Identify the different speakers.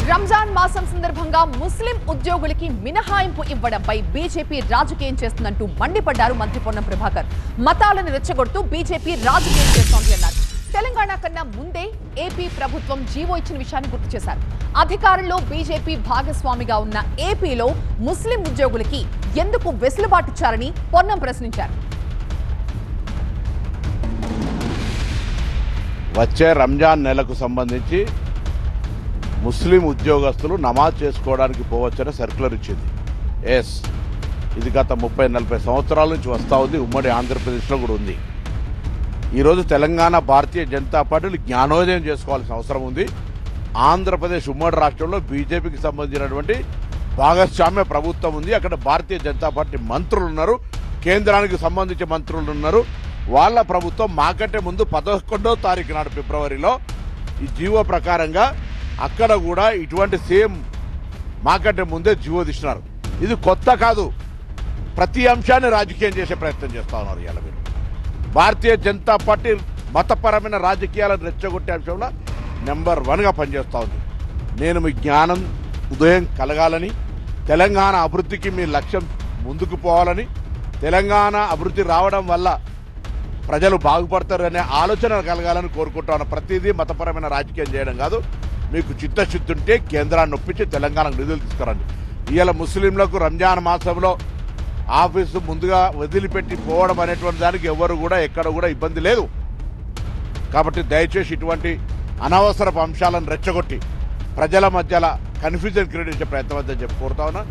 Speaker 1: రంజాన్ మాసం సందర్భంగా ముస్లిం ఉద్యోగులకి మినహాయింపు ఇవ్వడంపై బీజేపీ రాజకీయం చేస్తుందంటూ మండిపడ్డారు మంత్రి పొన్నం ప్రభాకర్. మతాలను రెచ్చగొడుతూ బీజేపీ రాజకీయం చేస్తోంది అన్నారు. తెలంగాణ కన్నా ముందే ఏపీ ప్రభుత్వం జీవో ఇచ్చిన విషయాన్ని గుర్తు చేశారు. అధికారంలో బీజేపీ భాగస్వామిగా ఉన్న ఏపీలో ముస్లిం ఉద్యోగులకి ఎందుకు వెసులుబాటిచ్చారని పొన్నం ప్రశ్నించారు.
Speaker 2: వచ్చే రంజాన్ నెలకు సంబంధించి ముస్లిం ఉద్యోగస్తులు నమాజ్ చేసుకోవడానికి పోవచ్చని సర్క్యులర్ ఇచ్చింది. ఇది గత 30-40 సంవత్సరాల నుంచి వస్తూ ఉంది. ఉమ్మడి ఆంధ్రప్రదేశ్లో కూడా ఉంది. ఈరోజు తెలంగాణ భారతీయ జనతా పార్టీలు జ్ఞానోదయం చేసుకోవాల్సిన అవసరం ఉంది. ఆంధ్రప్రదేశ్ ఉమ్మడి రాష్ట్రంలో బీజేపీకి సంబంధించినటువంటి భాగస్వామ్య ప్రభుత్వం ఉంది. అక్కడ భారతీయ జనతా పార్టీ మంత్రులు ఉన్నారు, కేంద్రానికి సంబంధించిన మంత్రులు ఉన్నారు. వాళ్ళ ప్రభుత్వం మాకంటే ముందు 11వ తారీఖు నాడు ఫిబ్రవరిలో ఈ జీవో ప్రకారంగా అక్కడ కూడా ఇటువంటి సేమ్ మాకంటే ముందే జీవో తీసినారు. ఇది కొత్త కాదు. ప్రతి అంశాన్ని రాజకీయం చేసే ప్రయత్నం చేస్తా ఉన్నారు. ఇవాళ మీరు భారతీయ జనతా పార్టీ మతపరమైన రాజకీయాలను రెచ్చగొట్టే అంశంలో నెంబర్ 1గా పనిచేస్తూ ఉంది. నేను మీ జ్ఞానం ఉదయం కలగాలని, తెలంగాణ అభివృద్ధికి మీ లక్ష్యం ముందుకు పోవాలని, తెలంగాణ అభివృద్ధి రావడం వల్ల ప్రజలు బాగుపడతారనే ఆలోచన కలగాలని కోరుకుంటా ఉన్న. ప్రతిదీ మతపరమైన రాజకీయం చేయడం కాదు. మీకు చిత్తశుద్ధి ఉంటే కేంద్రాన్ని ఒప్పించి తెలంగాణకు నిధులు తీసుకురండి. ఇవాళ ముస్లింలకు రంజాన్ మాసంలో ఆఫీసు ముందుగా వదిలిపెట్టి పోవడం అనేటువంటి దానికి ఎవరు కూడా ఎక్కడ కూడా ఇబ్బంది లేదు. కాబట్టి దయచేసి ఇటువంటి అనవసరపు అంశాలను రెచ్చగొట్టి ప్రజల మధ్యలో కన్ఫ్యూజన్ క్రియేట్ చేసే ప్రయత్నం వద్దని చెప్పి కోరుతా ఉన్నా.